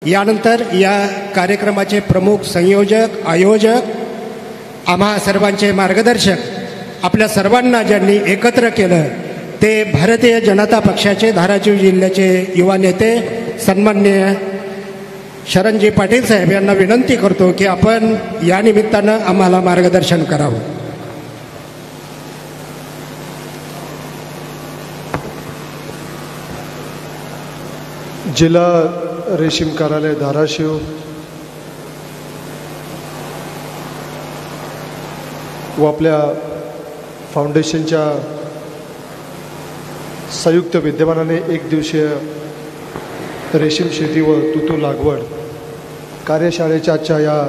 यानंतर या कार्यक्रमाचे प्रमुख संयोजक आयोजक आम्हा सर्वांचे मार्गदर्शक आपल्या सर्वांना ज्यांनी एकत्र केलं ते भारतीय जनता पक्षाचे धाराशिव जिल्ह्याचे युवा नेते सन्माननीय शरणजी पाटील साहेब यांना विनंती करतो की आपण या निमित्तानं आम्हाला मार्गदर्शन करावं. जिल्हा रेशीम कार्यालय धाराशिव व आपल्या फाउंडेशनच्या संयुक्त विद्यमानाने एक दिवसीय रेशीम शेती व तुतू लागवड कार्यशाळेच्या आजच्या या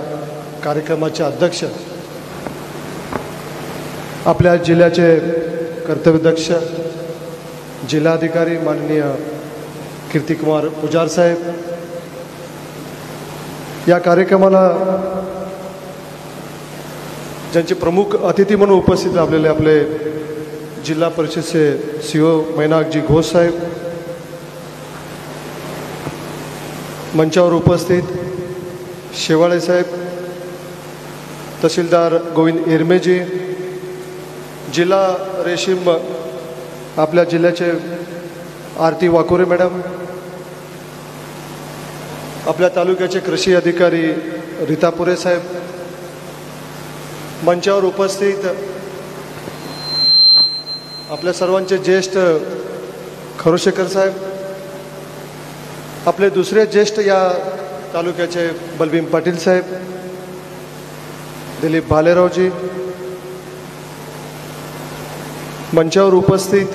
कार्यक्रमाचे अध्यक्ष आपल्या जिल्ह्याचे कर्तव्यदक्ष जिल्हाधिकारी माननीय कीर्तिकुमार पुजार साहेब, या कार्यक्रमाला ज्यांचे प्रमुख अतिथी म्हणून उपस्थित लाभलेले आपले जिल्हा परिषदचे CO मैनाकजी घोष साहेब, मंचावर उपस्थित शेवाळे साहेब, तहसीलदार गोविंद एरमेजी, जिल्हा रेशीम आपल्या जिल्ह्याचे आरती वाकोरे मॅडम, आपल्या तालुक्याचे कृषी अधिकारी रीतापुरे साहेब, मंचावर उपस्थित आपल्या सर्वांचे ज्येष्ठ खरोशेकर साहेब, आपले दुसरे ज्येष्ठ या तालुक्याचे बलभीम पाटील साहेब, दिलीप भालेरावजी, मंचावर उपस्थित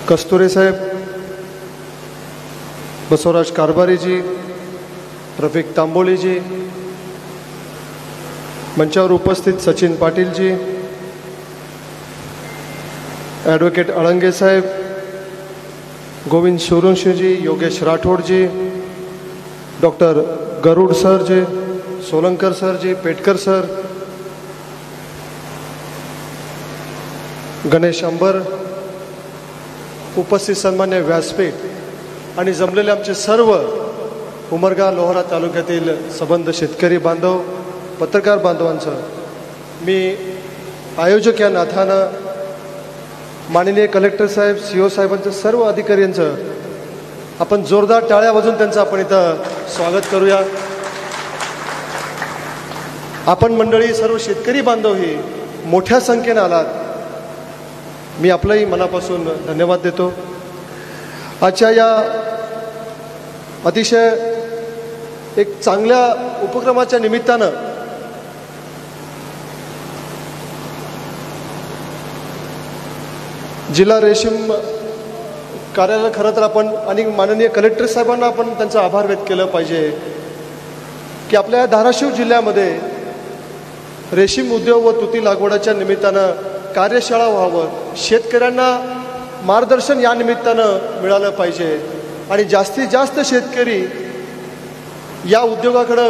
कस्तुरे साहेब, बसवराज कारभारीजी, रफिक तांबोलीजी, मंचावर उपस्थित सचिन पाटीलजी, ॲडव्होकेट अळंगे साहेब, गोविंद सूर्यवंशीजी, योगेश राठोडजी, डॉक्टर गरुड सरजी, सोलंकर सरजी, पेटकर सर, गणेश अंबर, उपस्थित सन्मान्य व्यासपीठ आणि जमलेले आमचे सर्व उमरगा लोहारा तालुक्यातील संबंध शेतकरी बांधव, पत्रकार बांधवांचं मी आयोजक या नात्यानं माननीय कलेक्टर साहेब, CO साहेबांचं, सर्व अधिकाऱ्यांचं आपण जोरदार टाळ्या वाजवून त्यांचं आपण इथं स्वागत करूया. आपण मंडळी सर्व शेतकरी बांधव ही मोठ्या संख्येनं आलात, मी आपलंही मनापासून धन्यवाद देतो. आजच्या या अतिशय एक चांगल्या उपक्रमाच्या निमित्तानं जिल्हा रेशीम कार्यालय खरं तर आपण आणि माननीय कलेक्टर साहेबांना आपण त्यांचा आभार व्यक्त केलं पाहिजे की आपल्या धाराशिव जिल्ह्यामध्ये रेशीम उद्योग व तुती लागवडाच्या निमित्तानं कार्यशाळा व्हावं, शेतकऱ्यांना मार्गदर्शन या निमित्तानं मिळालं पाहिजे आणि जास्तीत जास्त शेतकरी या उद्योगाकडं,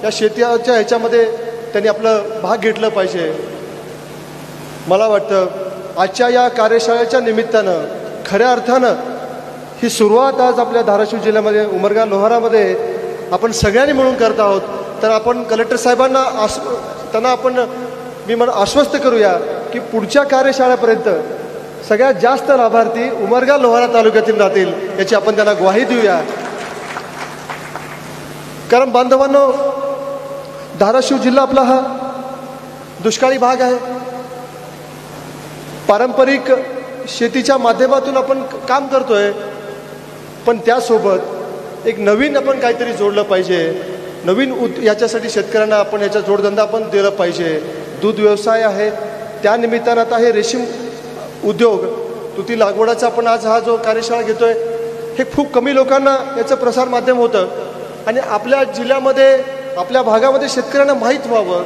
या शेतीच्या ह्याच्यामध्ये त्यांनी आपलं भाग घेतलं पाहिजे. मला वाटतं आजच्या या कार्यशाळेच्या निमित्तानं खऱ्या अर्थानं ही सुरुवात आज आपल्या धाराशिव जिल्ह्यामध्ये उमरगा लोहारामध्ये आपण सगळ्यांनी मिळून करत आहोत. तर आपण कलेक्टर साहेबांना त्यांना आपण आश्वस्त करूया की पुढच्या कार्यशाळेपर्यंत सगळ्यात जास्त लाभार्थी उमरगा लोहारा तालुक्यातील राहतील याची आपण त्यांना ग्वाही देऊया. कारण बांधवांनो, धाराशिव जिल्हा आपला हा दुष्काळी भाग आहे. पारंपरिक शेतीच्या माध्यमातून आपण काम करतोय, पण त्यासोबत एक नवीन आपण काहीतरी जोडलं पाहिजे. नवीन याच्यासाठी शेतकऱ्यांना आपण याचा जोडधंदा आपण दिला पाहिजे. दूध व्यवसाय आहे, त्यानिमित्तानं आता हे रेशीम उद्योग तुती लागवडाचा आपण आज हा जो कार्यशाळा घेतोय हे खूप कमी लोकांना याचं प्रसार माध्यम होतं आणि आपल्या जिल्ह्यामध्ये, आपल्या भागामध्ये शेतकऱ्यांना माहीत व्हावं.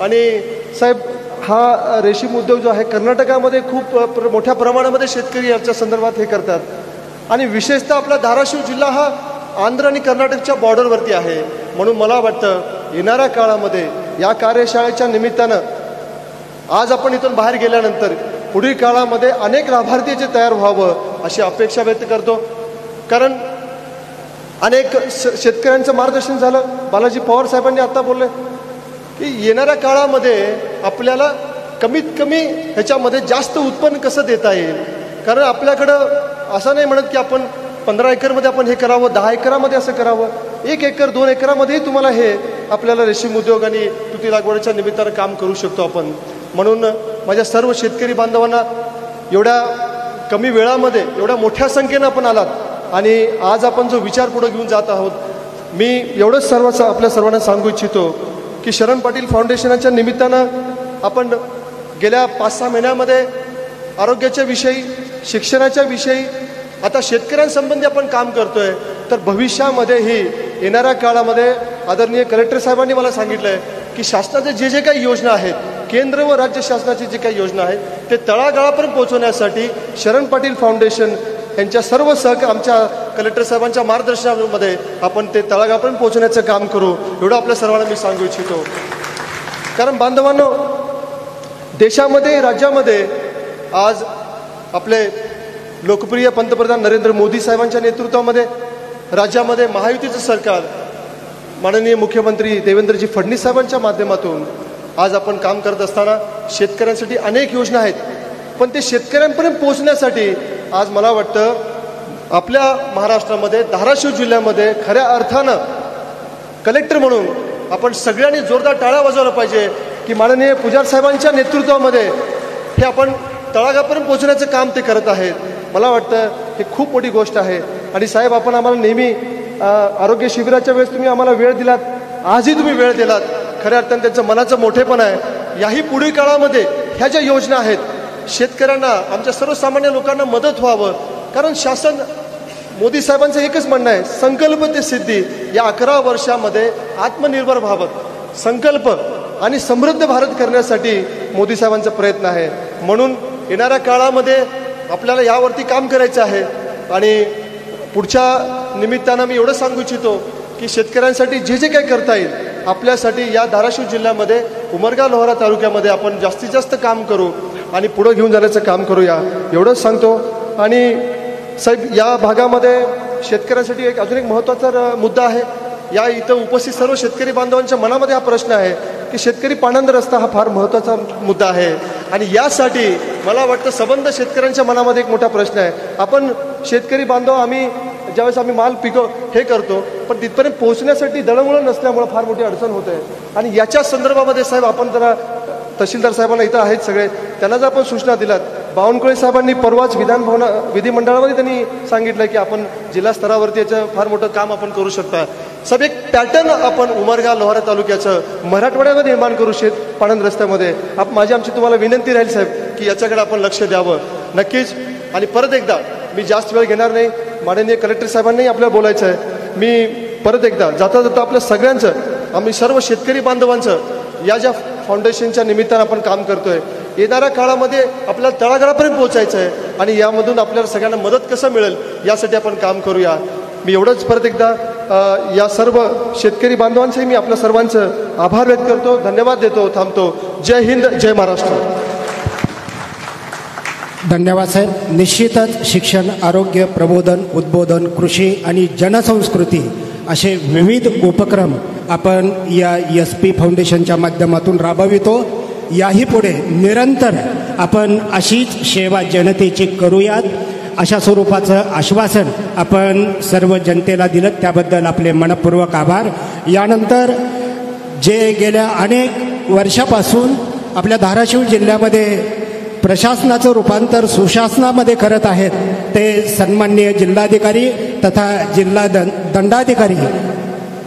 आणि साहेब, हा रेशीम उद्योग जो आहे कर्नाटकामध्ये खूप मोठ्या प्रमाणामध्ये शेतकरी याच्या संदर्भात हे करतात आणि विशेषतः आपला धाराशिव जिल्हा हा आंध्र आणि कर्नाटकच्या बॉर्डरवरती आहे. म्हणून मला वाटतं येणाऱ्या काळामध्ये या कार्यशाळेच्या निमित्तानं आज आपण इथून बाहेर गेल्यानंतर पुढील काळामध्ये अनेक लाभार्थी जे तयार व्हावं अशी अपेक्षा व्यक्त करतो. कारण अनेक शेतकऱ्यांचं मार्गदर्शन झालं. बालाजी पवार साहेबांनी आता बोलले की येणाऱ्या काळामध्ये आपल्याला कमीत कमी ह्याच्यामध्ये जास्त उत्पन्न कसं देता येईल. कारण आपल्याकडं असं नाही म्हणत की आपण 15 एकरमध्ये आपण हे करावं, 10 एकरामध्ये असं करावं. 1 एकर 2 एकरामध्येही तुम्हाला हे आपल्याला रेशीम उद्योग आणि तुती लागवडीच्या निमित्तानं काम करू शकतो आपण. म्हणून माझ्या सर्व शेतकरी बांधवांना एवढ्या कमी वेळामध्ये एवढ्या मोठ्या संख्येनं आपण आलात आणि आज आपण जो विचार पुढे घेऊन जात आहोत, मी एवढंच आपल्या सर्वांना सांगू इच्छितो की शरण पाटील फाउंडेशनच्या निमित्तानं आपण गेल्या 5-6 महिन्यामध्ये आरोग्याच्या विषयी, शिक्षणाच्या विषयी, आता शेतकऱ्यांसंबंधी आपण काम करतोय. तर भविष्यामध्येही येणाऱ्या काळामध्ये आदरणीय कलेक्टर साहेबांनी मला सांगितलं आहे की शासनाचे जे काही योजना आहेत, केंद्र व राज्य शासनाची जी काही योजना आहेत, ते तळागाळापर्यंत पोहोचवण्यासाठी शरण पाटील फाउंडेशन यांच्या सर्व आमच्या कलेक्टर साहेबांच्या मार्गदर्शनामध्ये आपण ते तळागाळापर्यंत पोहोचवण्याचं काम करू, एवढं आपल्या सर्वांना मी सांगू इच्छितो. कारण बांधवांनो, देशामध्ये, राज्यामध्ये आज आपले लोकप्रिय पंतप्रधान नरेंद्र मोदी साहेबांच्या नेतृत्वामध्ये राज्यामध्ये महायुतीचं सरकार, माननीय मुख्यमंत्री देवेंद्रजी फडणवीस साहेबांच्या माध्यमातून आज आपण काम करत असताना शेतकऱ्यांसाठी अनेक योजना आहेत. पण ते शेतकऱ्यांपर्यंत पोहोचण्यासाठी आज मला वाटतं आपल्या महाराष्ट्रामध्ये, धाराशिव जिल्ह्यामध्ये खऱ्या अर्थानं कलेक्टर म्हणून आपण सगळ्यांनी जोरदार टाळ्या वाजवल्या पाहिजे की माननीय पुजार साहेबांच्या नेतृत्वामध्ये हे आपण तळागाळापर्यंत पोहोचण्याचं काम ते करत आहेत. मला वाटतं हे खूप मोठी गोष्ट आहे. आणि साहेब, आपण आम्हाला नेहमी आरोग्य शिबिराच्या वेळेस तुम्ही आम्हाला वेळ दिलात, आजही तुम्ही वेळ दिलात. खऱ्या अर्थानं त्यांचं मनाचं मोठेपण आहे. याही पुढील काळामध्ये ह्या ज्या योजना आहेत, शेतकऱ्यांना, आमच्या सर्वसामान्य लोकांना मदत व्हावं. कारण शासन, मोदी साहेबांचं एकच म्हणणं आहे, संकल्प ते सिद्धी. या 11 वर्षामध्ये आत्मनिर्भर व्हावं, संकल्प आणि समृद्ध भारत करण्यासाठी मोदी साहेबांचा प्रयत्न आहे. म्हणून येणाऱ्या काळामध्ये आपल्याला यावरती काम करायचं आहे. आणि पुढच्या निमित्तानं मी एवढं सांगू इच्छितो की शेतकऱ्यांसाठी जे काही करता येईल आपल्यासाठी या धाराशिव जिल्ह्यामध्ये, उमरगा लोहारा तालुक्यामध्ये आपण जास्तीत जास्त काम करू आणि पुढं घेऊन जाण्याचं काम करूया, एवढंच सांगतो. आणि साहेब, या भागामध्ये शेतकऱ्यांसाठी अजून एक महत्त्वाचा मुद्दा आहे. या इथं उपस्थित सर्व शेतकरी बांधवांच्या मनामध्ये हा प्रश्न आहे की शेतकरी पाणंद रस्ता हा फार महत्त्वाचा मुद्दा आहे. आणि यासाठी मला वाटतं सबंध शेतकऱ्यांच्या मनामध्ये एक मोठा प्रश्न आहे. आपण शेतकरी बांधव, आम्ही ज्यावेळेस आम्ही माल हे करतो, पण तिथपर्यंत पोहोचण्यासाठी दळणवळण नसल्यामुळं फार मोठी अडचण होते. आणि याच्या संदर्भामध्ये साहेब, आपण जरा तहसीलदार साहेबांना इथं आहेत सगळे, त्यांना जर आपण सूचना दिलात. बावनकुळे साहेबांनी परवाच विधिमंडळामध्ये त्यांनी सांगितलं की आपण जिल्हा स्तरावरती याचं फार मोठं काम आपण करू शकता. सब एक पॅटर्न आपण उमरगा लोहारा तालुक्याचं मराठवाड्यामध्ये निर्माण करू पाणंद रस्त्यामध्ये. आमची तुम्हाला विनंती राहील साहेब की याच्याकडे आपण लक्ष द्यावं नक्कीच. आणि परत एकदा मी जास्त वेळ घेणार नाही, माननीय कलेक्टर साहेबांनाही आपल्याला बोलायचं आहे. मी परत एकदा जाता जाता आपल्या सगळ्यांचं, आम्ही सर्व शेतकरी बांधवांचं या ज्या फाउंडेशनच्या निमित्तानं आपण काम करतोय, येणाऱ्या काळामध्ये आपल्याला तळागाळापर्यंत पोहोचायचं आहे आणि यामधून आपल्याला सगळ्यांना मदत कसं मिळेल यासाठी आपण काम करूया. मी एवढंच परत एकदा या सर्व शेतकरी बांधवांचंही मी आपल्या सर्वांचं आभार व्यक्त करतो, धन्यवाद देतो, थांबतो. जय हिंद, जय महाराष्ट्र. धन्यवाद साहेब. निश्चितच शिक्षण, आरोग्य, प्रबोधन, उद्बोधन, कृषी आणि जनसंस्कृती असे विविध उपक्रम आपण या SP फाउंडेशनच्या माध्यमातून राबवितो. याही पुढे निरंतर आपण अशीच सेवा जनतेची करूयात, अशा स्वरूपाचं आश्वासन आपण सर्व जनतेला दिलं, त्याबद्दल आपले मनपूर्वक आभार. यानंतर जे गेल्या अनेक वर्षापासून आपल्या धाराशिव जिल्ह्यामध्ये प्रशासनाचं रूपांतर सुशासनामध्ये करत आहेत, ते सन्माननीय जिल्हाधिकारी तथा जिल्हा दंडाधिकारी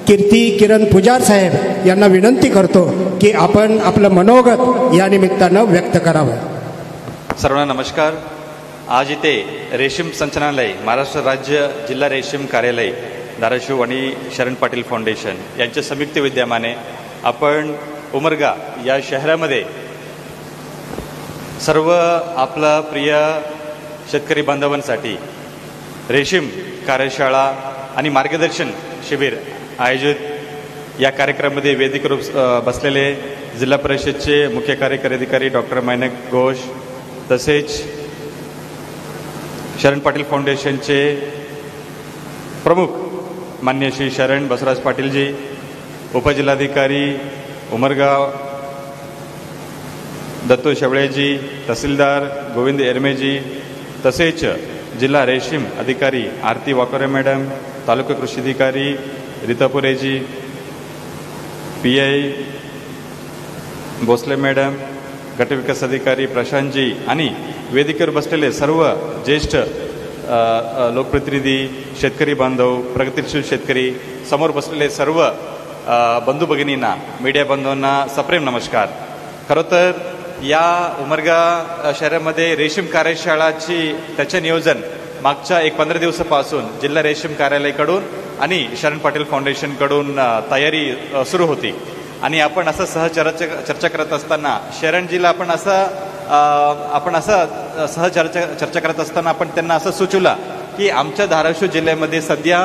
कीर्ती किरण पुजार साहेब यांना विनंती करतो की आपण आपलं मनोगत या निमित्तानं व्यक्त करावं. सर्वांना नमस्कार. आज इथे रेशीम संचालनालय, महाराष्ट्र राज्य जिल्हा रेशीम कार्यालय धाराशिव आणि शरण पाटील फाउंडेशन यांच्या संयुक्त विद्यमाने आपण उमरगा या शहरामध्ये सर्व आपला प्रिय शेतकरी बांधवांसाठी रेशीम कार्यशाळा आणि मार्गदर्शन शिबिर आयोजित या कार्यक्रमामध्ये वेदिकेवर बसलेले जिल्हा परिषदचे मुख्य कार्यकारी अधिकारी डॉक्टर मैनक घोष, तसेच शरण पाटील फाउंडेशनचे प्रमुख मान्य श्री शरण बसवराज पाटीलजी, उपजिल्हाधिकारी उमरगाव दत्तू शेवळेजी, तहसीलदार गोविंद एरमेजी, तसेच जिल्हा रेशीम अधिकारी आरती वाकोरे मॅडम, तालुका कृषी अधिकारी रितापुरेजी, PI भोसले मॅडम, गटविकास अधिकारी प्रशांतजी आणि वेदिकेवर बसलेले सर्व ज्येष्ठ लोकप्रतिनिधी, शेतकरी बांधव, प्रगतिशील शेतकरी, समोर बसलेले सर्व बंधू भगिनींना, मीडिया बांधवांना सप्रेम नमस्कार. खरं तर या उमरगा शहरामध्ये रेशीम कार्यशाळाची त्याचे नियोजन मागच्या 15 दिवसापासून जिल्हा रेशीम कार्यालयाकडून आणि शरण पाटील फाउंडेशनकडून तयारी सुरू होती. आणि आपण असं चर्चा करत असताना शरणजीला आपण असं चर्चा करत असताना आपण त्यांना असं सुचवलं की आमच्या धाराशिव जिल्ह्यामध्ये सध्या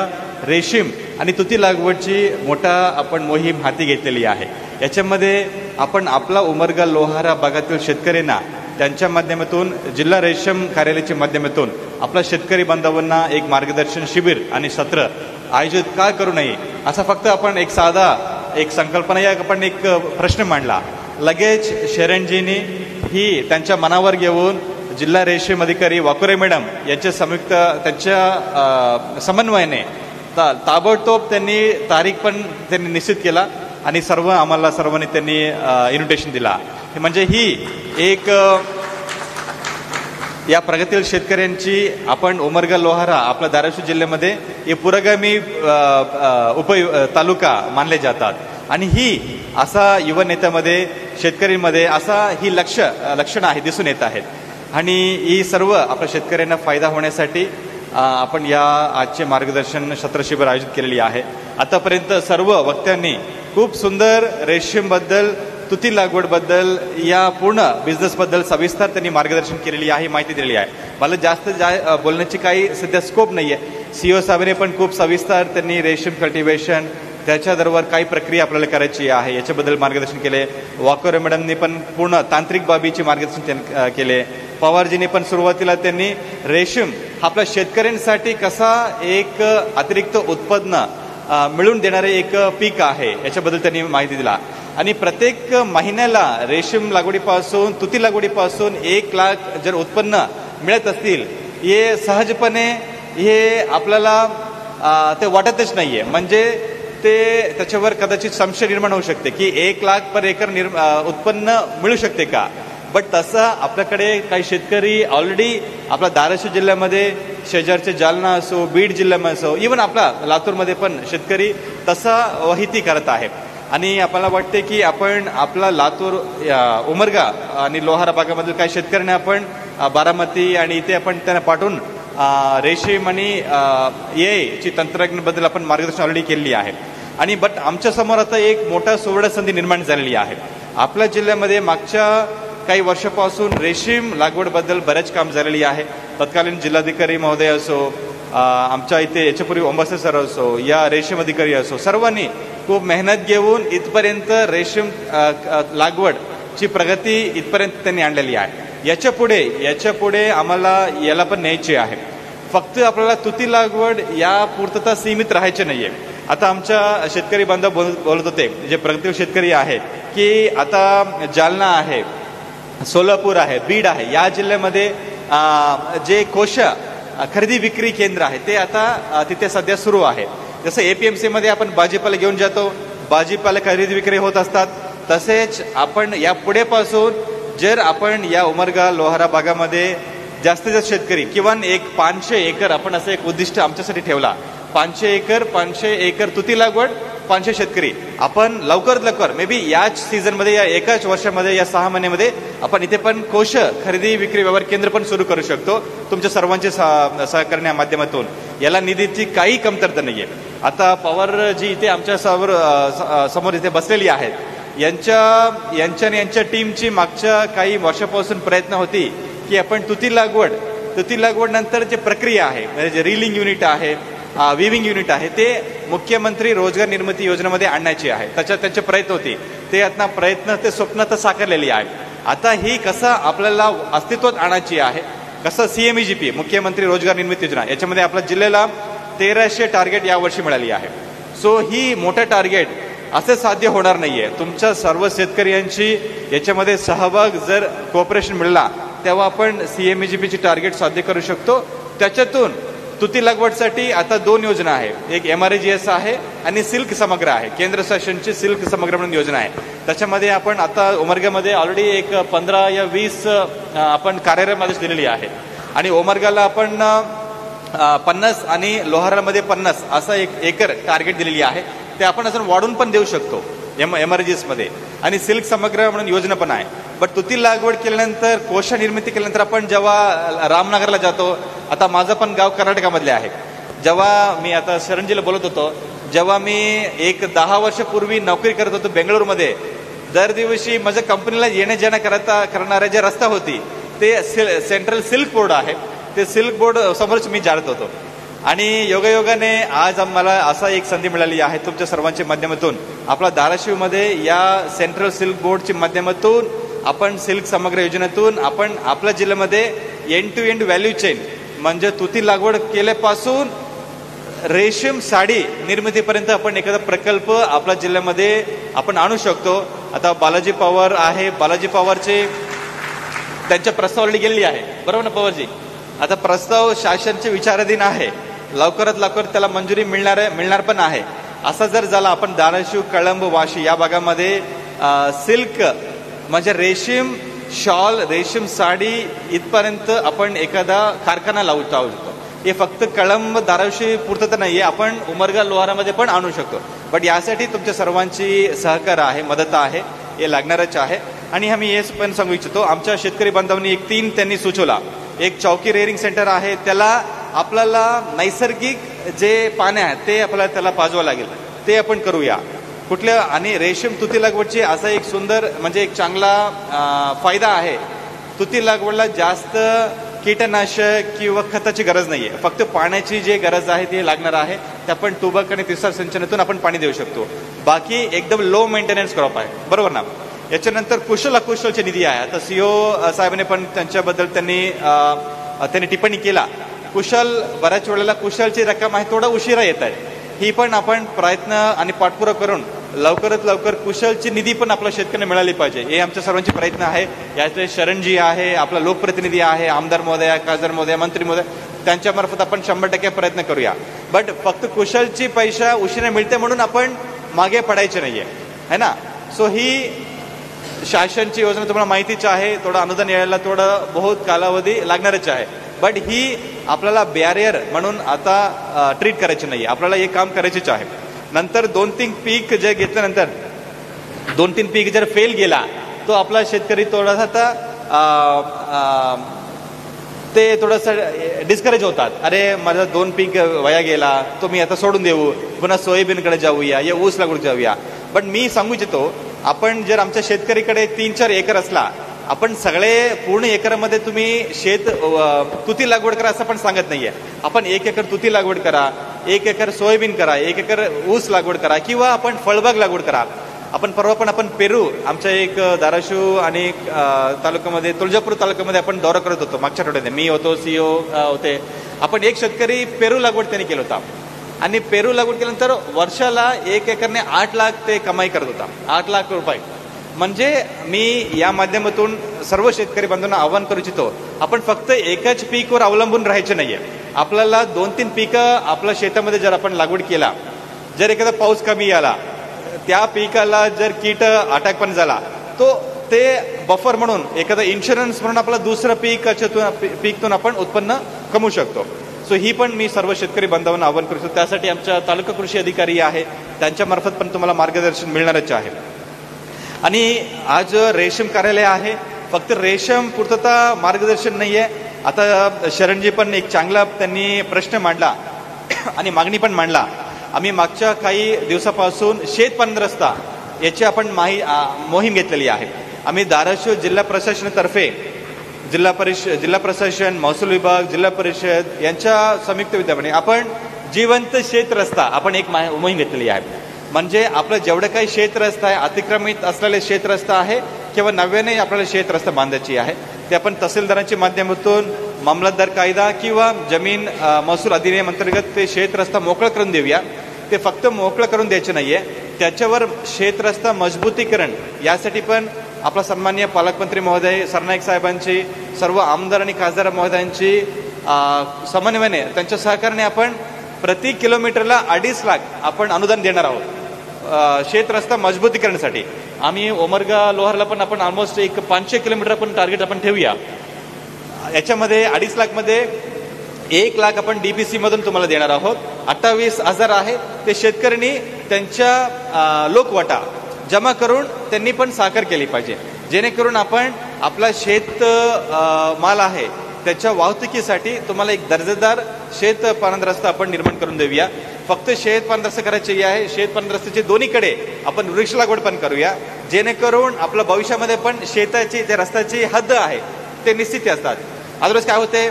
रेशीम आणि तुती लागवडची मोठा आपण मोहीम हाती घेतलेली आहे. याच्यामध्ये आपण आपला उमरगा लोहारा भागातील शेतकऱ्यांना त्यांच्या माध्यमातून जिल्हा रेशीम कार्यालयाच्या माध्यमातून आपल्या शेतकरी बांधवांना एक मार्गदर्शन शिबिर आणि सत्र आयोजित का करू नये असा फक्त आपण एक संकल्पना या आपण एक प्रश्न मांडला. लगेच शरणजींनी ही त्यांच्या मनावर घेऊन जिल्हा रेशीम अधिकारी वाकोरे मॅडम यांच्या संयुक्त त्यांच्या समन्वयाने ताबडतोब त्यांनी तारीख पण त्यांनी निश्चित केला आणि आम्हाला सर्वांनी त्यांनी इन्व्हिटेशन दिला. म्हणजे ही एक या प्रगतील शेतकऱ्यांची आपण उमरगा लोहारा आपल्या धाराशिव जिल्ह्यामध्ये हे पुरोगामी तालुका मानले जातात. आणि ही असा युवा नेत्यामध्ये शेतकऱ्यांमध्ये असा ही लक्षणं आहे दिसून येत आहेत. आणि ही सर्व आपल्या शेतकऱ्यांना फायदा होण्यासाठी आपण या आजचे मार्गदर्शन सत्र शिबिर आयोजित केलेली आहे. आतापर्यंत सर्व वक्त्यांनी खूप सुंदर रेशीमबद्दल, तुती लागवडबद्दल, या पूर्ण बिझनेसबद्दल सविस्तर त्यांनी मार्गदर्शन केलेली आहे, माहिती दिलेली आहे. मला जास्त बोलण्याची काही सध्या स्कोप नाही आहे. CEO साहेबांनी पण खूप सविस्तर त्यांनी रेशीम कल्टिवेशन त्याच्याबरोबर काही प्रक्रिया आपल्याला करायची आहे याच्याबद्दल मार्गदर्शन केले. वाकोरे मॅडमनी पण पूर्ण तांत्रिक बाबीचे मार्गदर्शन केले. पवारजींनी पण सुरुवातीला त्यांनी रेशीम आपल्या शेतकऱ्यांसाठी कसा एक अतिरिक्त उत्पन्न मिळून देणारे एक पीक आहे याच्याबद्दल त्यांनी माहिती दिला. आणि प्रत्येक महिन्याला रेशीम लागवडीपासून तुती लागवडीपासून 1 लाख जर उत्पन्न मिळत असतील हे सहजपणे हे आपल्याला ते वाटतच नाहीये. म्हणजे ते त्याच्यावर कदाचित संशय निर्माण होऊ शकते की 1 लाख पर एकर उत्पन्न मिळू शकते का. बट तसं आपल्याकडे काही शेतकरी ऑलरेडी आपल्या धाराशिव जिल्ह्यामध्ये, शेजारचे जालना असो, बीड जिल्ह्यामध्ये असो, इव्हन आपला लातूरमध्ये पण शेतकरी तसा वहिती करत आहे. आणि आपल्याला वाटते की आपण आपला लातूर उमरगा आणि लोहारा भागामधील काही शेतकऱ्यांना आपण बारामती आणि इथे आपण त्यांना पाठवून रेशीम आणि ची तंत्रज्ञानाबद्दल आपण मार्गदर्शन ऑलरेडी केलेली आहे. आणि बट आमच्या समोर आता एक मोठा सुवर्ण संधी निर्माण झालेली आहे. आपल्या जिल्ह्यामध्ये मागच्या काही वर्षापासून रेशीम लागवडबद्दल बरेच काम झालेली आहे. तत्कालीन जिल्हाधिकारी महोदय असो, आमच्या इथे याच्यापूर्वी अंबासर सर असो, या रेशीम अधिकारी असो, सर्वांनी खूप मेहनत घेऊन इथपर्यंत रेशीम लागवडची प्रगती इथपर्यंत त्यांनी आणलेली आहे. याच्यापुढे आम्हाला याला पण न्यायची आहे. फक्त आपल्याला तुती लागवड या पूर्तता सीमित राहायचे नाहीये. आता आमच्या शेतकरी बांधव बोलत होते, जे प्रगतील शेतकरी आहेत, की आता जालना आहे, सोलापूर आहे, बीड आहे, या जिल्ह्यामध्ये जे कोश खरेदी विक्री केंद्र आहे ते आता तिथे सध्या सुरू आहे. जसं APMC मध्ये आपण भाजीपाला घेऊन जातो, भाजीपाला खरेदी विक्री होत असतात, तसेच आपण या पुढेपासून जर आपण या उमरगा लोहारा भागामध्ये जास्तीत जास्त शेतकरी किंवा 500 एकर आपण असं एक उद्दिष्ट आमच्यासाठी ठेवला. 500 एकर तुती लागवड, 500 शेतकरी आपण लवकरात लवकर मे बी याच सीझनमध्ये, या एकाच वर्षामध्ये, या 6 महिन्यामध्ये आपण इथे पण कोश खरेदी विक्री व्यवहार केंद्र पण सुरू करू शकतो तुमच्या सर्वांचे सहकार्या माध्यमातून. याला निधीची काही कमतरता नाहीये. आता पवारजी इथे आमच्या समोर इथे बसलेली आहेत, यांच्या टीमची मागच्या काही वर्षापासून प्रयत्न होती की आपण तुती लागवड नंतर जे प्रक्रिया आहे, म्हणजे जे रीलिंग युनिट आहे, विविंग युनिट आहे, ते मुख्यमंत्री रोजगार निर्मिती योजनेमध्ये आणण्याची आहे. त्यांचे प्रयत्न होते, ते स्वप्न तर साकारलेली आहे. आता ही कसं आपल्याला अस्तित्वात आणायची आहे कसं CMEGP मुख्यमंत्री रोजगार निर्मिती योजना याच्यामध्ये आपल्या जिल्ह्याला 1300 टार्गेट यावर्षी मिळाली आहे. सो ही मोठं टार्गेट असं साध्य होणार नाहीये. तुमच्या सर्व शेतकऱ्यांची याच्यामध्ये सहभाग जर कोऑपरेशन मिळाला तेव्हा आपण CMEGPची टार्गेट साध्य करू शकतो. त्याच्यातून तुती लागवडसाठी आता 2 योजना आहे. एक MRGS आहे आणि सिल्क समग्र आहे. केंद्र शासनची सिल्क समग्र म्हणून योजना आहे. त्याच्यामध्ये आपण आता उमरगामध्ये ऑलरेडी एक 15 या 20 आपण कार्यक्रमामध्ये दिलेली आहे आणि उमरगाला आपण 50 आणि लोहारामध्ये 50 असा एक एकर टार्गेट दिलेली आहे. ते आपण अजून वाढून पण देऊ शकतो MRGS मध्ये. आणि सिल्क समग्र म्हणून योजना पण आहे. बट तुती लागवड केल्यानंतर कोशा निर्मिती केल्यानंतर आपण जेव्हा रामनगरला जातो, आता माझं पण गाव कर्नाटकामधले आहे, जेव्हा मी आता शरणजीला बोलत होतो, जेव्हा मी एक 10 वर्षापूर्वी नोकरी करत होतो बेंगळूरमध्ये, दर दिवशी माझ्या कंपनीला येण्या जाण्या करणाऱ्या जे रस्ता होती ते सेंट्रल सिल्क बोर्ड आहे, ते सिल्क बोर्ड समोरच मी जात होतो. आणि योगायोगाने आज आम्हाला असा एक संधी मिळाली आहे तुमच्या सर्वांच्या माध्यमातून. आपला धाराशिवमध्ये या सेंट्रल सिल्क बोर्डच्या माध्यमातून आपण सिल्क समग्र योजनेतून आपण आपल्या जिल्ह्यामध्ये end to end value chain म्हणजे तुती लागवड केल्यापासून रेशीम साडी निर्मितीपर्यंत आपण एखादा प्रकल्प आपल्या जिल्ह्यामध्ये आपण आणू शकतो. आता बालाजी पवार आहे, बालाजी पवारचे त्यांच्या प्रस्ताव ऑलरेडी गेलेली आहे, बरोबर ना पवारजी? आता प्रस्ताव शासनचे विचाराधीन आहे, लवकरात लवकर त्याला मंजुरी मिळणार पण आहे. असं जर झालं आपण धाराशिव, कळंब, वाशी या भागामध्ये सिल्क म्हणजे रेशीम शॉल, रेशीम साडी इथपर्यंत आपण एखादा कारखाना लावू शकतो. हे फक्त कळंब धाराशिव पुरतं तर नाहीये, आपण उमरगा लोहारामध्ये पण आणू शकतो. बट यासाठी तुमच्या सर्वांची सहकार्य आहे, मदत आहे, हे लागणारच आहे. आणि आम्ही हे पण सांगू इच्छितो, आमच्या शेतकरी बांधवांनी एक 3 त्यांनी सुचवला. एक चौकी रेअरिंग सेंटर आहे, त्याला आपल्याला नैसर्गिक जे पाणी आहे ते आपल्याला त्याला पाजवावं लागेल, ते आपण करूया कुठल्या. आणि रेशीम तुती लागवडची असा एक सुंदर म्हणजे एक चांगला फायदा आहे. तुती लागवडला जास्त कीटनाशक किंवा खताची गरज नाहीये, फक्त पाण्याची जी गरज आहे ती लागणार आहे. ते आपण ठिबक आणि तुषार सिंचनातून आपण पाणी देऊ शकतो. बाकी एकदम लो मेंटेनन्स क्रॉप आहे, बरोबर ना. याच्यानंतर कुशलचे निधी आहे. आता CEO साहेबांनी पण त्यांच्याबद्दल त्यांनी टिप्पणी केला. कुशल बऱ्याच वेळेला कुशलची रक्कम आहे थोडा उशिरा येत आहे. ही पण आपण प्रयत्न आणि पाठपुरावा करून लवकरात लवकर कुशलची निधी पण आपल्या शेतकऱ्यांना मिळाली पाहिजे, हे आमच्या सर्वांचे प्रयत्न आहे. यातले शरणजी आहे, आपला लोकप्रतिनिधी आहे, आमदार महोदय, खासदार महोदय, मंत्री महोदय, त्यांच्यामार्फत आपण 100% प्रयत्न करूया. बट फक्त कुशलची पैसा उशिरा मिळते म्हणून आपण मागे पडायचे नाहीये, है ना. सो ही शासनची योजना तुम्हाला माहितीच आहे. थोडं अनुदान यायला थोडं बहुत कालावधी लागणारच आहे. बट ही आपल्याला बॅरियर म्हणून आता ट्रीट करायची नाही, आपल्याला हे काम करायचेच आहे. नंतर 2-3 पीक जे घेतल्यानंतर 2-3 पीक जर फेल गेला तो आपला शेतकरी थोडासा ते थोडंसं डिस्करेज होतात. अरे माझा 2 पीक वया गेला, तो मी आता सोडून देऊ, पुन्हा सोयाबीनकडे जाऊया या ऊस लागवड जाऊया. बट मी सांगू इच्छितो, आपण जर आमच्या शेतकरीकडे 3-4 एकर असला, आपण सगळे पूर्ण एकरामध्ये तुम्ही तुती लागवड करा असं पण सांगत नाहीये. आपण 1 एकर तुती लागवड करा, 1 एकर सोयाबीन करा, 1 एकर ऊस लागवड करा किंवा आपण फळबाग लागवड करा. आपण परवा पण आपण पेरू आमच्या एक धाराशिव आणि तालुक्यामध्ये तुळजापूर तालुक्यामध्ये आपण दौरा करत होतो मागच्या आठवड्यात. मी होतो, CEO होते. आपण एक शेतकरी पेरू लागवड त्यांनी केलं होता आणि पेरू लागवड केल्यानंतर वर्षाला 1 एकरने 8 लाख ते कमाई करत होता, 8 लाख रुपये. म्हणजे मी या माध्यमातून सर्व शेतकरी बांधवांना आवाहन करू इच्छितो, आपण फक्त एकच पीकवर अवलंबून राहायचं नाहीये. आपल्याला 2-3 पिकं आपल्या शेतामध्ये जर आपण लागवड केला, जर एखादा पाऊस कमी आला, त्या पिकाला जर कीट अटॅक पण झाला, तो ते बफर म्हणून एखादा इन्शुरन्स म्हणून आपला दुसरं पीकतून आपण उत्पन्न कमवू शकतो. सो ही पण मी सर्व शेतकरी बांधवांना आवाहन करू शकतो. त्यासाठी आमच्या तालुका कृषी अधिकारी आहे, त्यांच्यामार्फत पण तुम्हाला मार्गदर्शन मिळणारच आहे. आणि आज रेशीम कार्यालय आहे, फक्त रेशीम पूर्तता मार्गदर्शन नाहीये. आता शरणजी पण एक चांगला त्यांनी प्रश्न मांडला आणि मागणी पण मांडला. आम्ही मागच्या काही दिवसापासून शेतपालन रस्ता याची आपण मोहीम घेतलेली आहे. आम्ही धाराशिव जिल्हा प्रशासनातर्फे जिल्हा प्रशासन, महसूल विभाग, जिल्हा परिषद यांच्या संयुक्त विद्यमाने आपण जिवंत शेत रस्ता आपण एक मोहीम घेतलेली आहे. म्हणजे आपलं जेवढं काही शेत रस्ता आहे, अतिक्रमित असलेले शेत रस्ता आहे किंवा नव्याने आपल्याला शेत रस्ता बांधायची आहे, ते आपण तहसीलदारांच्या माध्यमातून मामलतदार कायदा किंवा जमीन महसूल अधिनियम अंतर्गत ते शेत रस्ता मोकळं करून देऊया. ते फक्त मोकळं करून द्यायचे नाहीये, त्याच्यावर शेत रस्ता मजबूतीकरण यासाठी पण आपला सन्माननीय पालकमंत्री महोदय सरनाईक साहेबांची, सर्व आमदार आणि खासदार महोदयांची समन्वयाने त्यांच्या सहकार्याने आपण प्रति किलोमीटरला 2.5 लाख आपण अनुदान देणार आहोत शेत रस्ता मजबूतीकरणासाठी. आम्ही उमरगा लोहारला पण आपण ऑलमोस्ट एक 500 किलोमीटर आपण टार्गेट आपण ठेवूया. याच्यामध्ये 2.5 लाखमध्ये 1 लाख आपण DPC मधून तुम्हाला देणार आहोत. 28,000 आहे ते शेतकऱ्यांनी त्यांच्या लोकवाटा जमा करून त्यांनी पण साकार केली पाहिजे, जेणेकरून आपण आपला शेत माल आहे त्याच्या वाहतुकीसाठी तुम्हाला एक दर्जेदार शेत पाणंद रस्ता आपण निर्माण करून देऊया. फक्त शेत पाणंद रस्ता करायचे आहे, शेत पाणंद रस्त्याचे दोन्हीकडे आपण वृक्ष लागवड पण करूया, जेणेकरून आपल्या भविष्यामध्ये पण शेताची जे रस्त्याची हद्द आहे ते निश्चित असतात. अदरवाईज काय होते,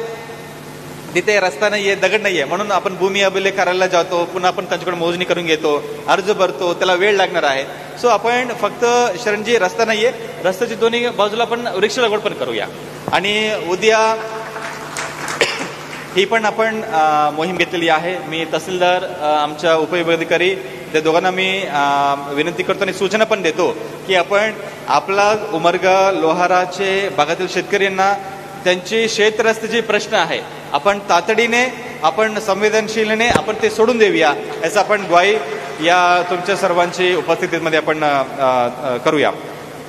तिथे रस्ता नाहीये, दगड नाहीये, म्हणून आपण भूमी अभिलेख कार्यालयाला जातो, पुन्हा आपण त्यांच्याकडे मोजणी करून घेतो, अर्ज भरतो, त्याला वेळ लागणार आहे. सो आपण फक्त शरणजी रस्ता नाहीये, रस्त्याची दोन्ही बाजूला पण वृक्ष लागवड पण करूया. आणि उद्या ही पण आपण मोहीम घेतलेली आहे. मी तहसीलदार आमच्या उपविभागाधिकारी त्या दोघांना मी विनंती करतो आणि सूचना पण देतो की आपण आपला उमरगा लोहाराचे भागातील शेतकऱ्यांना त्यांची शेत रस्त्याचे प्रश्न आहे आपण तातडीने आपण संवेदनशीलने आपण ते सोडून देऊया, याचं आपण ग्वाही या तुमच्या सर्वांची उपस्थितीमध्ये आपण करूया.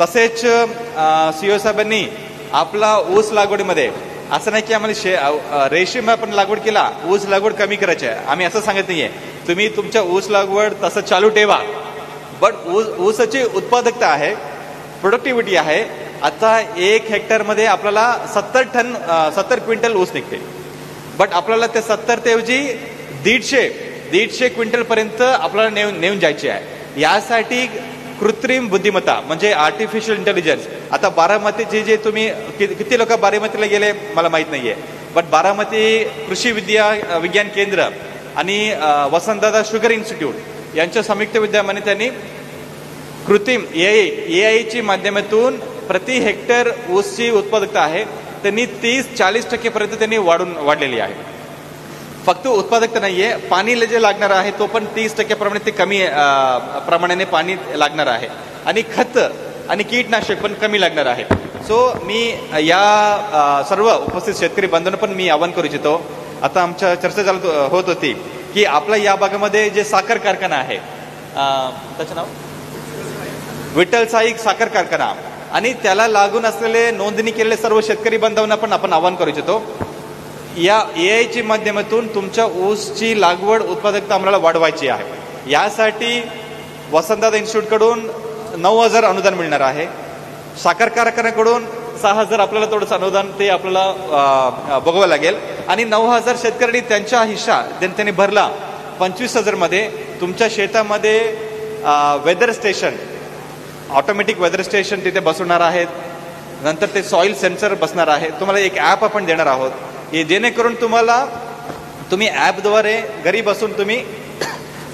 तसेच CO साहेबांनी आपला ऊस लागवडीमध्ये असं नाही की आम्हाला रेशीम आपण लागवड केला, ऊस लागवड कमी करायची आहे, आम्ही असं सांगत नाहीये. तुम्ही तुमच्या ऊस लागवड तसं चालू ठेवा, बट ऊसाची उत्पादकता आहे, प्रोडक्टिव्हिटी आहे. आता 1 हेक्टरमध्ये आपल्याला 70 क्विंटल ऊस निघते, बट आपल्याला ते 70 ते ऐवजी 150 क्विंटल पर्यंत आपल्याला नेऊन जायचे आहे. यासाठी कृत्रिम बुद्धिमत्ता म्हणजे आर्टिफिशियल इंटेलिजन्स. आता बारामतीचे जे तुम्ही किती लोक बारामतीला गेले मला माहित नाहीये, बट बारामती कृषी विज्ञान केंद्र आणि वसंतदादा शुगर इन्स्टिट्यूट यांच्या संयुक्त विद्यमाने त्यांनी कृत्रिम AI ची माध्यमातून प्रति हेक्टर ऊसची उत्पादकता आहे त्यांनी 30-40% पर्यंत त्यांनी वाढलेली आहे. फक्त उत्पादकता नाहीये, पाणीला जे लागणार आहे तो पण 30% प्रमाणे ते कमी प्रमाणाने पाणी लागणार आहे आणि खत आणि कीटनाशक पण कमी लागणार आहे. सो मी या सर्व उपस्थित शेतकरी बांधवांना पण मी आवाहन करू इच्छितो. आता आमच्या चर्चा होत होती की आपल्या या भागामध्ये जे साखर कारखाना आहे त्याचं नाव विठ्ठल साई साखर कारखाना आणि त्याला लागून असलेले नोंदणी केलेले सर्व शेतकरी बांधवांना पण आपण आवाहन करू इच्छितो. या AI ची माध्यमातून तुमच्या ऊसची लागवड उत्पादकता आम्हाला वाढवायची आहे. यासाठी वसंतदादा इन्स्टिट्यूटकडून 9,000 अनुदान मिळणार आहे, साखर कारखान्याकडून 6,000 आपल्याला थोडंसं अनुदान ते आपल्याला बघावं लागेल आणि 9,000 शेतकऱ्यांनी त्यांचा हिस्सा त्यांनी भरला. 25,000 मध्ये तुमच्या शेतामध्ये weather station, automatic weather station तिथे बसवणार आहेत. नंतर ते सॉइल सेन्सर बसणार आहे. तुम्हाला एक ॲप आपण देणार आहोत हे जेणेकरून तुम्ही ॲपद्वारे घरी बसून तुम्ही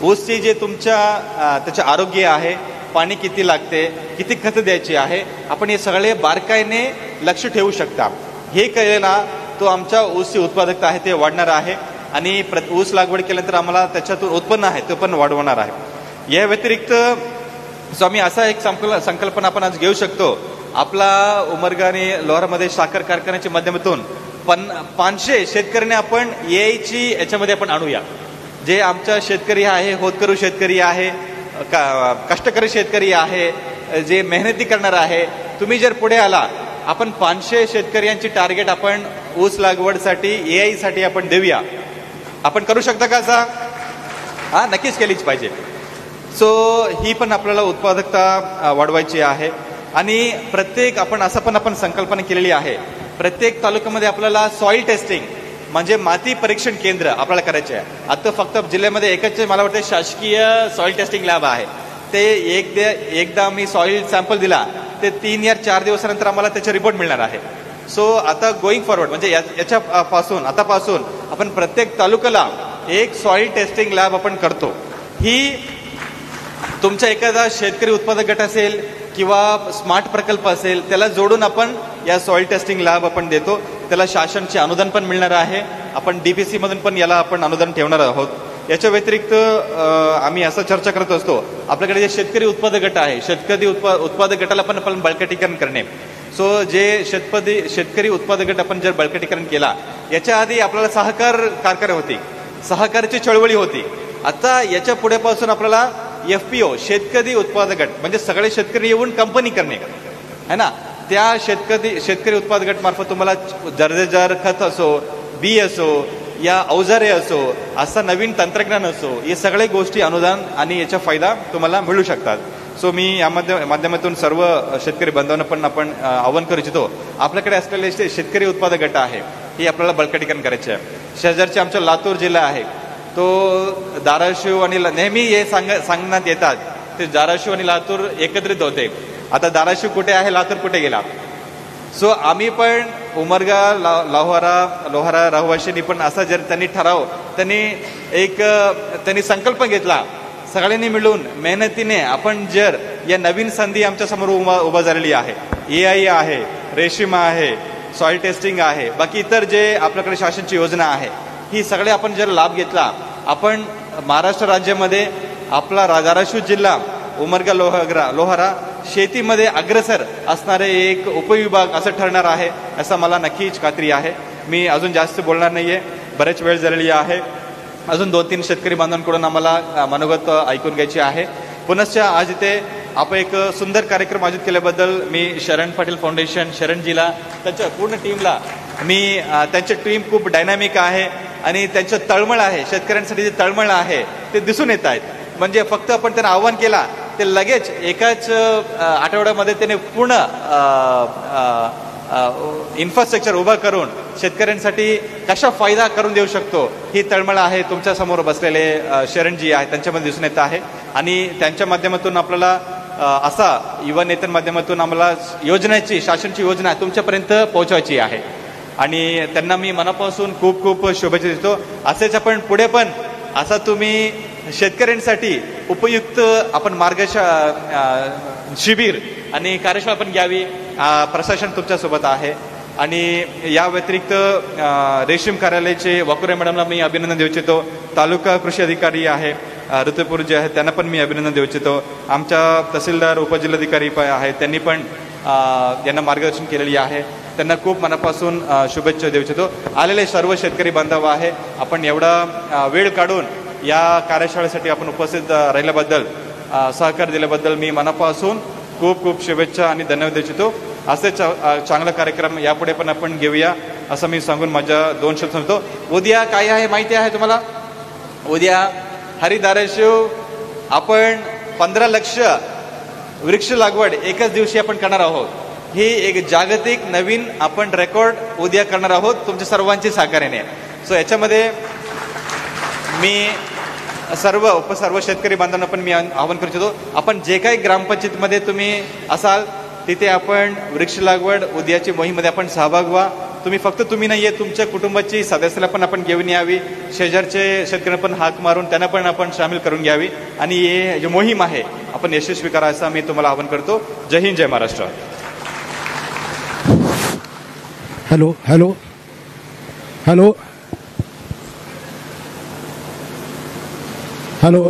ऊसची जे त्याचे आरोग्य आहे, पाणी किती लागते, किती खत द्यायची आहे, आपण हे सगळे बारकाईने लक्ष ठेवू शकता. हे केलेला तो आमच्या ऊसची उत्पादकता आहे ते वाढणार आहे आणि ऊस लागवड केल्यानंतर आम्हाला त्याच्यातून उत्पन्न आहे ते पण वाढवणार आहे. या व्यतिरिक्त आम्ही असा एक संकल्पना आपण आज घेऊ शकतो. आपला उमरगा आणि लोहारामध्ये साखर कारखान्याच्या माध्यमातून 500 शेतकऱ्यांनी आपण AI ची याच्यामध्ये आपण आणूया. जे आमच्या शेतकरी आहे, होतकरू शेतकरी आहे, कष्टकरी शेतकरी आहे, जे मेहनती करणार आहे, तुम्ही जर पुढे आला आपण 500 शेतकऱ्यांची टार्गेट आपण ऊस लागवडसाठी AI साठी आपण देऊया. आपण करू शकता का असा? हा, नक्कीच केलीच पाहिजे. सो ही पण आपल्याला उत्पादकता वाढवायची आहे आणि प्रत्येक आपण संकल्पना केलेली आहे. प्रत्येक तालुक्यामध्ये आपल्याला सॉइल टेस्टिंग म्हणजे माती परीक्षण केंद्र आपल्याला करायचे आहे. आता फक्त जिल्ह्यामध्ये एकच मला वाटतं शासकीय सॉइल टेस्टिंग लॅब आहे. ते एकदा मी सॉइल सॅम्पल दिला ते 3 या 4 दिवसानंतर आम्हाला त्याचे रिपोर्ट मिळणार आहे. सो आता गोईंग फॉरवर्ड म्हणजे आतापासून आपण प्रत्येक तालुक्याला एक सॉइल टेस्टिंग लॅब आपण करतो. ही तुमचा एखादा शेतकरी उत्पादक गट असेल किंवा स्मार्ट प्रकल्प असेल त्याला जोडून आपण या सॉइल टेस्टिंग लॅब आपण देतो. त्याला शासनचे अनुदान पण मिळणार आहे. आपण DPC मधून पण याला आपण अनुदान ठेवणार आहोत. याच्या व्यतिरिक्त आम्ही असं चर्चा करत असतो, आपल्याकडे जे शेतकरी उत्पादक गट आहे, शेतकरी उत्पादक गटाला पण आपण बळकटीकरण करणे. सो जे शेतकरी उत्पादक गट आपण जर बळकटीकरण केला, याच्या आधी आपल्याला सहकार कारखाने होती, सहकार्याची चळवळी होती. आता याच्या पुढेपासून आपल्याला FPO शेतकरी उत्पादक गट म्हणजे सगळे शेतकरी येऊन कंपनी करणे है ना. त्या शेतकरी उत्पादक गट मार्फत तुम्हाला दर्जेदार खत असो, बी असो, या अवजारे असो, असं नवीन तंत्रज्ञान असो, हे सगळे गोष्टी अनुदान आणि याचा फायदा तुम्हाला मिळू शकतात. सो मी या माध्यमातून सर्व शेतकरी बांधवांना पण आपण आवाहन करू इच्छितो, आपल्याकडे असलेले शेतकरी उत्पादक गट आहे हे आपल्याला बळकटीकरण करायचे आहे. शेजारचे आमचा लातूर जिल्हा आहे, तो धाराशिव आणि नेहमी हे सांगण्यात येतात ते धाराशिव आणि लातूर एकत्रित होते. आता धाराशिव कुठे आहे, लातूर कुठे गेला. सो आम्ही पण उमरगा लोहारा रहिवाशांनी पण असा जर त्यांनी संकल्प घेतला, सगळ्यांनी मिळून मेहनतीने आपण जर या नवीन संधी आमच्या समोर उभा झालेली आहे, AI आहे, रेशीम आहे, सॉइल टेस्टिंग आहे, बाकी इतर जे आपल्याकडे शासनाची योजना आहे, ही सगळे आपण जर लाभ घेतला, आपण महाराष्ट्र राज्यामध्ये आपला धाराशिव जिल्हा उमरगा लोहारा शेतीमध्ये अग्रेसर असणारे एक उपविभाग असं ठरणार आहे, असं मला नक्कीच खात्री आहे. मी अजून जास्त बोलणार नाहीये, बरेच वेळ झालेली आहे. अजून 2-3 शेतकरी बांधवांकडून आम्हाला मनोगत ऐकून घ्यायची आहे. पुनश्च आज इथे आपण एक सुंदर कार्यक्रम आयोजित केल्याबद्दल मी शरण पाटील फाउंडेशन, शरणजीला, त्यांच्या पूर्ण टीमला त्यांची टीम खूप डायनामिक आहे आणि त्यांचं तळमळ आहे, शेतकऱ्यांसाठी जे तळमळ आहे ते दिसून येत आहेत. म्हणजे फक्त आपण त्यांना आव्हान केला ते लगेच एकाच आठवड्यामध्ये त्याने पूर्ण इन्फ्रास्ट्रक्चर उभा करून शेतकऱ्यांसाठी कशा फायदा करून देऊ शकतो ही तळमळ आहे. तुमच्या समोर बसलेले शरणजी आहे त्यांच्यामध्ये दिसून येत आहे आणि त्यांच्या माध्यमातून आपल्याला असा युवा नेत्यांच्या माध्यमातून आम्हाला योजनेची, शासनाची योजना तुमच्यापर्यंत पोहोचवायची आहे आणि त्यांना मी मनापासून खूप खूप शुभेच्छा देतो. असेच आपण पुढे पण असा तुम्ही शेतकऱ्यांसाठी उपयुक्त आपण शिबिर आणि कार्यशाळा पण घ्यावी. प्रशासन तुमच्यासोबत आहे आणि या व्यतिरिक्त रेशीम कार्यालयाचे वाकुरे मॅडमला मी अभिनंदन देऊ इच्छितो. तालुका कृषी अधिकारी आहे ऋतुपूर जे आहेत त्यांना पण मी अभिनंदन देऊ इच्छितो. आमच्या तहसीलदार उपजिल्हाधिकारी आहेत त्यांनी पण यांना मार्गदर्शन केलेली आहे, त्यांना खूप मनापासून शुभेच्छा देऊ इच्छितो. आलेले सर्व शेतकरी बांधव आहे, आपण एवढा वेळ काढून या कार्यशाळेसाठी आपण उपस्थित राहिल्याबद्दल, सहकार दिल्याबद्दल मी मनापासून खूप खूप शुभेच्छा आणि धन्यवाद देऊ इच्छितो. असे चांगला कार्यक्रम यापुढे पण आपण घेऊया असं मी सांगून माझ्या 2 शब्द सांगतो. उद्या काय आहे माहिती आहे तुम्हाला? उद्या धाराशिव आपण 15 लक्ष वृक्ष लागवड एकाच दिवशी आपण करणार आहोत. ही एक जागतिक नवीन आपण रेकॉर्ड उद्या करणार आहोत तुमच्या सर्वांची सहकार्याने. सो याच्यामध्ये मी सर्व शेतकरी बांधवांना पण मी आवाहन करू इच्छितो, आपण जे काही ग्रामपंचायतीमध्ये तुम्ही असाल तिथे आपण वृक्ष लागवड उद्याची मोहीममध्ये आपण सहभाग व्हा. तुम्ही नाहीये, तुमच्या कुटुंबाची सदस्याला पण आपण घेऊन यावी, शेजारचे शेतकऱ्यांना पण हाक मारून त्यांना पण आपण सामील करून घ्यावी आणि ही जी मोहीम आहे आपण यशस्वी करा असं मी तुम्हाला आवाहन करतो. जय हिंद, जय Maharashtra. Hello hello hello hello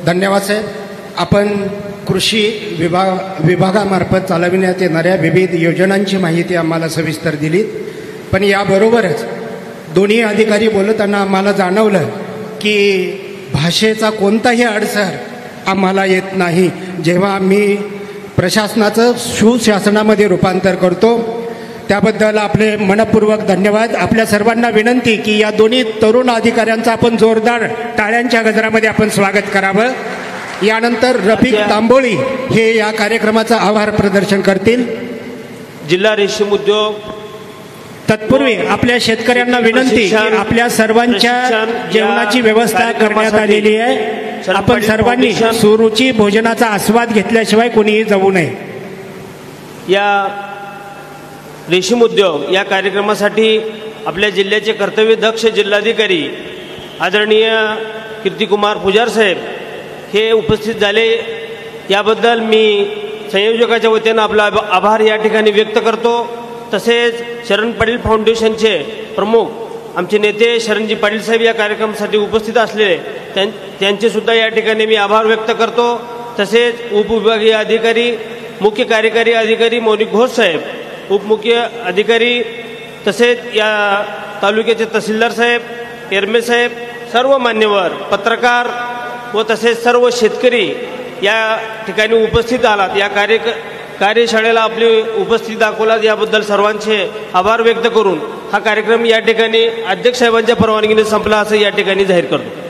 धन्यवाद साहेब. आपण कृषी विभागामार्फत चालविण्यात येणाऱ्या विविध योजनांची माहिती आम्हाला सविस्तर दिली, पण याबरोबरच दोन्ही अधिकारी बोलताना आम्हाला जाणवलं की भाषेचा कोणताही अडसर आम्हाला येत नाही. जेव्हा आम्ही प्रशासनाचं सुशासनामध्ये रूपांतर करतो त्याबद्दल आपले मनपूर्वक धन्यवाद. आपल्या सर्वांना विनंती की या दोन्ही तरुण अधिकाऱ्यांचं आपण जोरदार टाळ्यांच्या गजरामध्ये आपण स्वागत करावं. यानंतर रफिक तांबोळी हे या कार्यक्रमाचं आभार प्रदर्शन करतील. जिल्हा रेशीम उद्योग. तत्पूर्वी आपल्या शेतकऱ्यांना विनंती की आपल्या सर्वांच्या जेवणाची व्यवस्था करण्यात आलेली आहे. आपण सर्वांनी सुरुची भोजनाचा आस्वाद घेतल्याशिवाय कोणीही जाऊ नये. या रेशीम उद्योग या कार्यक्रमासाठी आपल्या जिल्ह्याचे कर्तव्यदक्ष जिल्हाधिकारी आदरणीय कीर्तिकुमार पुजार साहेब हे उपस्थित झाले, याबद्दल मी संयोजकाच्या वतीनं आपला आभार या ठिकाणी व्यक्त करतो. तसेच शरण पाटील फाउंडेशनचे प्रमुख आमचे नेते शरणजी पाटील साहेब या कार्यक्रमासाठी उपस्थित असलेले त्यांचे सुद्धा या ठिकाणी मी आभार व्यक्त करतो। तसेच उपविभागीय अधिकारी, मुख्य कार्यकारी अधिकारी मौनिक घोष साहेब, उपमुख्य अधिकारी, तसेच या तालुक्याचे तहसीलदार साहेब, एरमे साहेब, सर्व मान्यवर, पत्रकार व तसेच सर्व शेतकरी या ठिकाणी उपस्थित आलात। या कार्यशाळेला आपली उपस्थिती दाखवलात याबद्दल सर्वांचे आभार व्यक्त करून हा कार्यक्रम या ठिकाणी अध्यक्ष साहेबांच्या परवानगीने संपला असं या ठिकाणी जाहीर करतो।